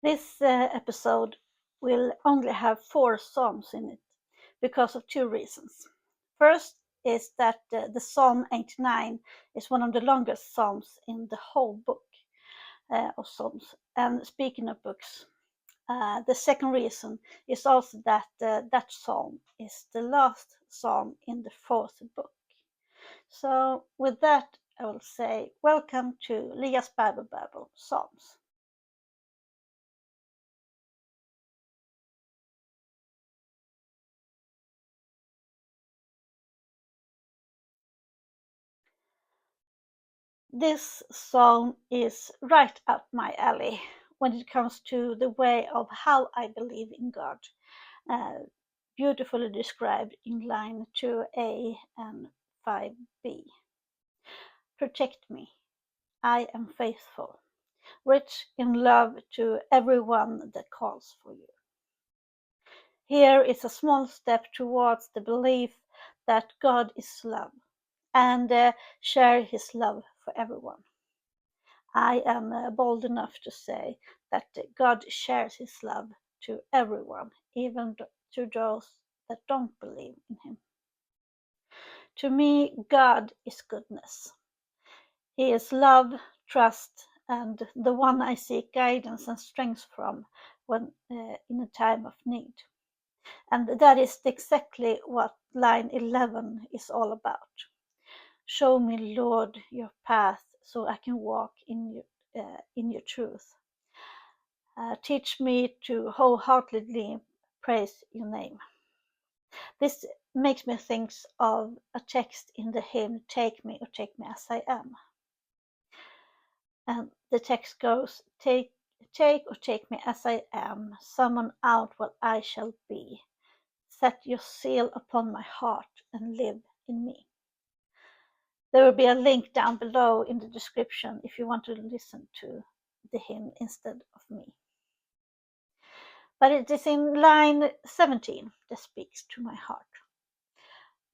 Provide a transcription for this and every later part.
This episode will only have 4 psalms in it because of 2 reasons. First is that the Psalm 89 is one of the longest psalms in the whole book of Psalms. And speaking of books, the second reason is also that that psalm is the last psalm in the 4th book. So with that, I will say welcome to Lias Bible Babble Psalms. This song is right up my alley when it comes to the way of how I believe in God, uh, beautifully described in line 2a and 5b. Protect me, I am faithful, rich in love to everyone that calls for you. Here is a small step towards the belief that God is love and share his love for everyone. I am bold enough to say that God shares his love to everyone, even to those that don't believe in him. To me, God is goodness. He is love, trust, and the one I seek guidance and strength from when in a time of need. And that is exactly what line 11 is all about. Show me, Lord, your path so I can walk in your truth. Teach me to wholeheartedly praise your name. This makes me think of a text in the hymn, Take Me or Take Me As I Am. And the text goes, Take or take me as I am, summon out what I shall be. Set your seal upon my heart and live in me. There will be a link down below in the description if you want to listen to the hymn instead of me. But it is in line 17 that speaks to my heart.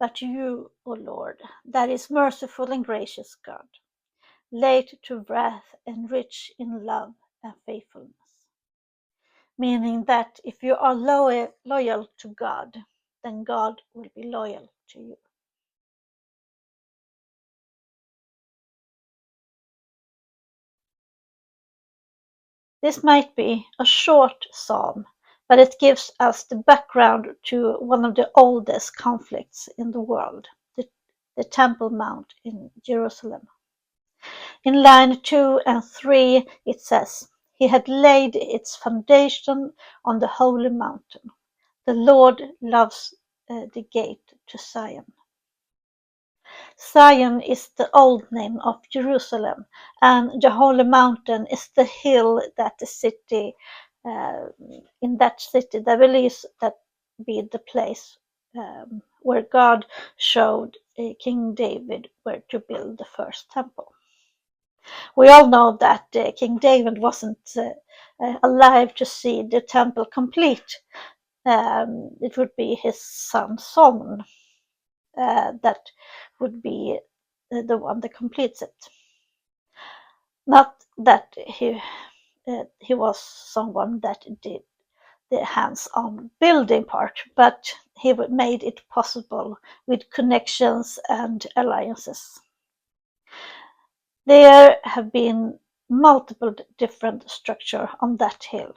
But you, O Lord, that is merciful and gracious God, late to wrath and rich in love and faithfulness. Meaning that if you are loyal to God, then God will be loyal to you. This might be a short psalm, but it gives us the background to one of the oldest conflicts in the world, the Temple Mount in Jerusalem. In line 2 and 3 it says, He had laid its foundation on the holy mountain. The Lord loves the gate to Zion. Zion is the old name of Jerusalem, and the holy mountain is the hill that the city, in that city, they believes that be the place where God showed King David where to build the first temple. We all know that King David wasn't alive to see the temple complete. It would be his son Solomon that would be the one that completes it. Not that he was someone that did the hands-on building part, but he made it possible with connections and alliances. There have been multiple different structures on that hill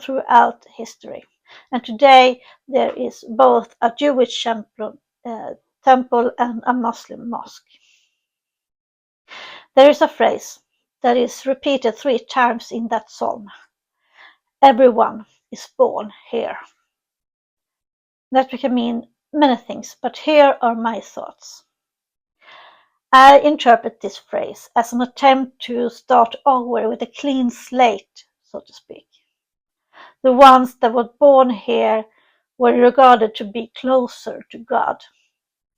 throughout history, and today there is both a Jewish temple and a Muslim mosque. There is a phrase that is repeated 3 times in that psalm. Everyone is born here. That can mean many things, but here are my thoughts. I interpret this phrase as an attempt to start over with a clean slate, so to speak. The ones that were born here were regarded to be closer to God.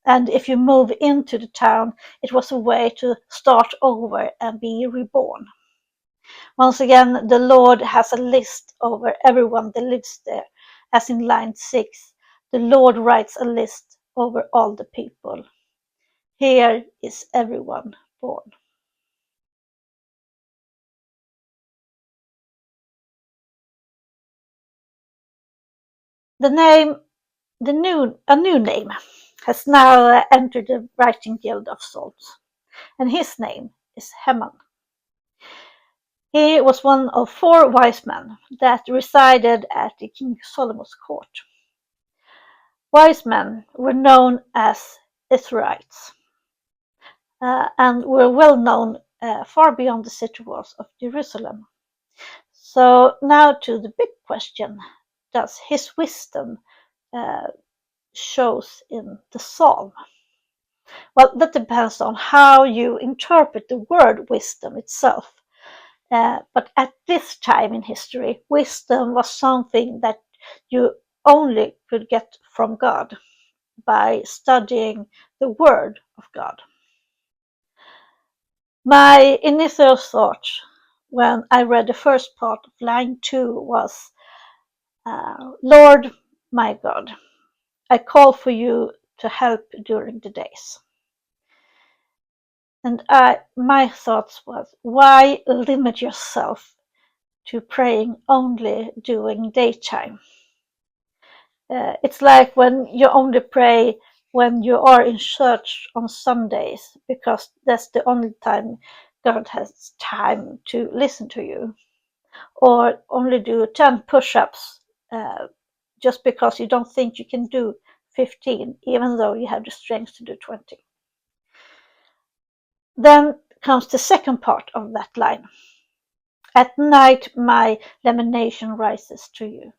And if you move into the town, it was a way to start over and be reborn. Once again, the Lord has a list over everyone that lives there, as in line 6. The Lord writes a list over all the people. Here is everyone born. The name, a new name, has now entered the Writing Guild of Psalms, and his name is Heman. He was one of 4 wise men that resided at the King Solomon's court. Wise men were known as Israelites and were well known far beyond the city walls of Jerusalem. So now to the big question: does his wisdom shows in the psalm? Well, that depends on how you interpret the word wisdom itself. But at this time in history, wisdom was something that you only could get from God by studying the Word of God. My initial thought when I read the first part of line 2 was, Lord my God, I call for you to help during the days. And my thoughts was, why limit yourself to praying only during daytime? It's like when you only pray when you are in church on Sundays, because that's the only time God has time to listen to you. Or only do 10 push-ups just because you don't think you can do 15, even though you have the strength to do 20. Then comes the second part of that line. At night my lamentation rises to you.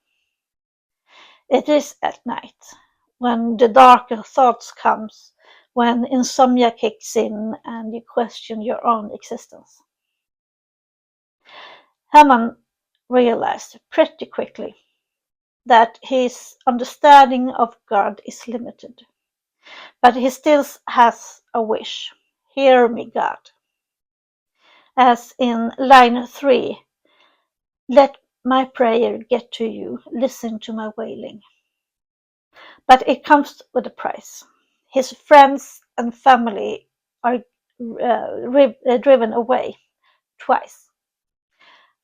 It is at night, when the darker thoughts comes, when insomnia kicks in and you question your own existence. Heman realized pretty quickly that his understanding of God is limited, but he still has a wish. Hear me, God. As in line 3, let my prayer get to you, listen to my wailing. But it comes with a price. His friends and family are driven away twice.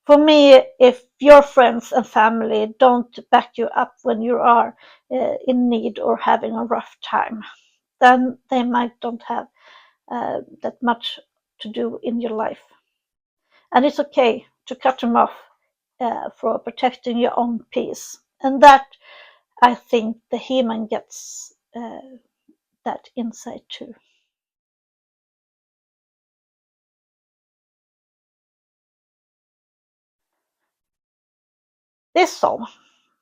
For me, if your friends and family don't back you up when you are in need or having a rough time, then they might don't have that much to do in your life. And it's okay to cut them off for protecting your own peace. And that, I think, the Heman gets that insight too. This song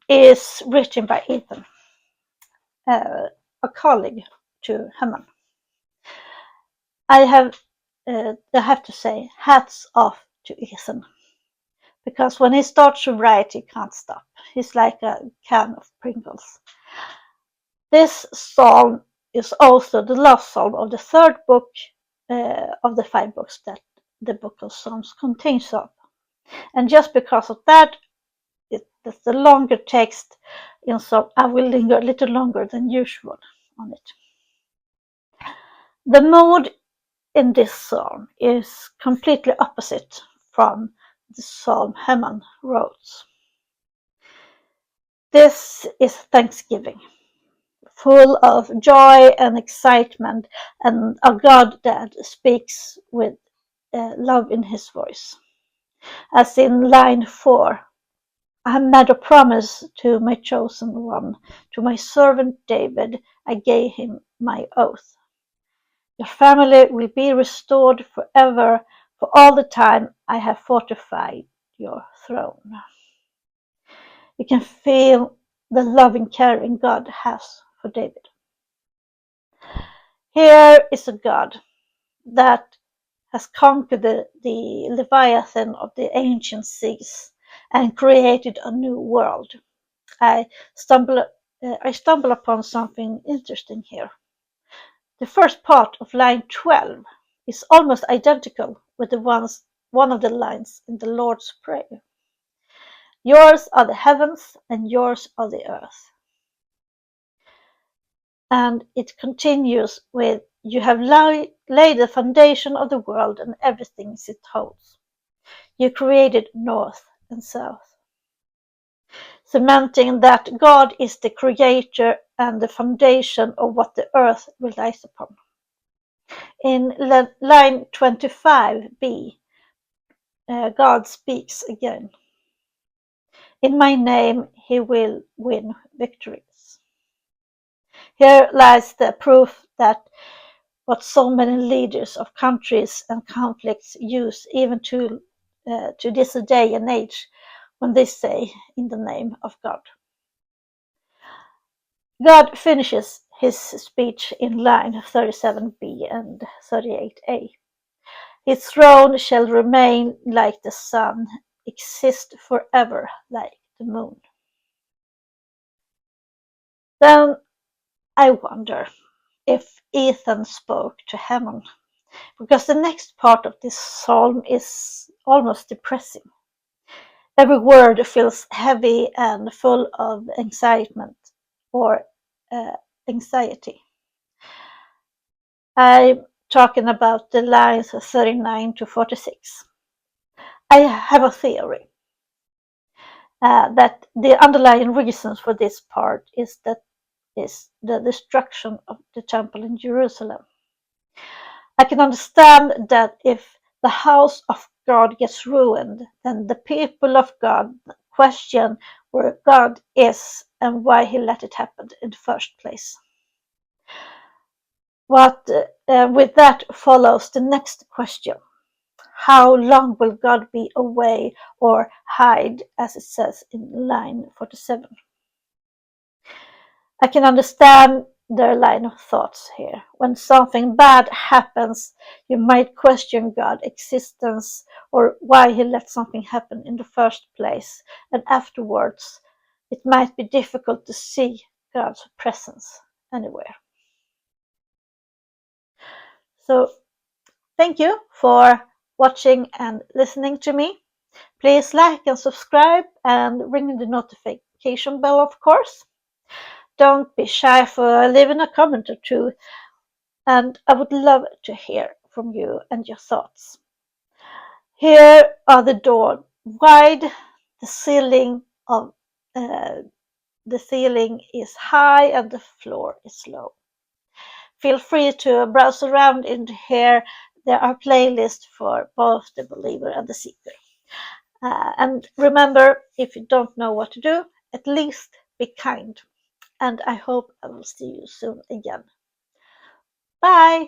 is written by Ethan, a colleague to Heman. I have to say, hats off to Ethan, because when he starts to write, he can't stop. He's like a can of Pringles. This psalm is also the last psalm of the 3rd book of the 5 books that the book of Psalms contains of. And just because of that, it's the longer text in Psalm. I will linger a little longer than usual on it. The mood in this psalm is completely opposite from the psalm Heman wrote. This is thanksgiving, full of joy and excitement, and a God that speaks with love in his voice. As in line 4, I made a promise to my chosen one, to my servant David, I gave him my oath. Your family will be restored forever, for all the time I have fortified your throne. You can feel the loving caring God has for David. Here is a God that has conquered the Leviathan of the ancient seas and created a new world. I stumble upon something interesting here. The first part of line 12 is almost identical with one of the lines in the Lord's Prayer. Yours are the heavens and yours are the earth. And it continues with, you have laid the foundation of the world and everything it holds. You created north and south. cementing that God is the creator and the foundation of what the earth relies upon. In line 25b, God speaks again. In my name he will win victories. Here lies the proof that what so many leaders of countries and conflicts use even to this day and age when they say in the name of God. God finishes his speech in line 37b and 38a. His throne shall remain like the sun, exist forever like the moon. Then I wonder if Ethan spoke to heaven, because the next part of this psalm is almost depressing. Every word feels heavy and full of excitement or anxiety. I'm talking about the lines 39 to 46. I have a theory that the underlying reasons for this part is the destruction of the temple in Jerusalem. I can understand that if the house of God gets ruined, then the people of God question where God is and why he let it happen in the first place. With that follows the next question. How long will God be away or hide, as it says in line 47? I can understand their line of thoughts here. When something bad happens, you might question God's existence or why he let something happen in the first place. And afterwards, it might be difficult to see God's presence anywhere. So, thank you for watching and listening to me. Please like and subscribe and ring the notification bell, of course. Don't be shy for leaving a comment or two, and I would love to hear from you and your thoughts. Here are the doors wide, the ceiling of the ceiling is high and the floor is low. Feel free to browse around in here. There are playlists for both the believer and the seeker. And remember, if you don't know what to do, at least be kind. And I hope I will see you soon again. Bye!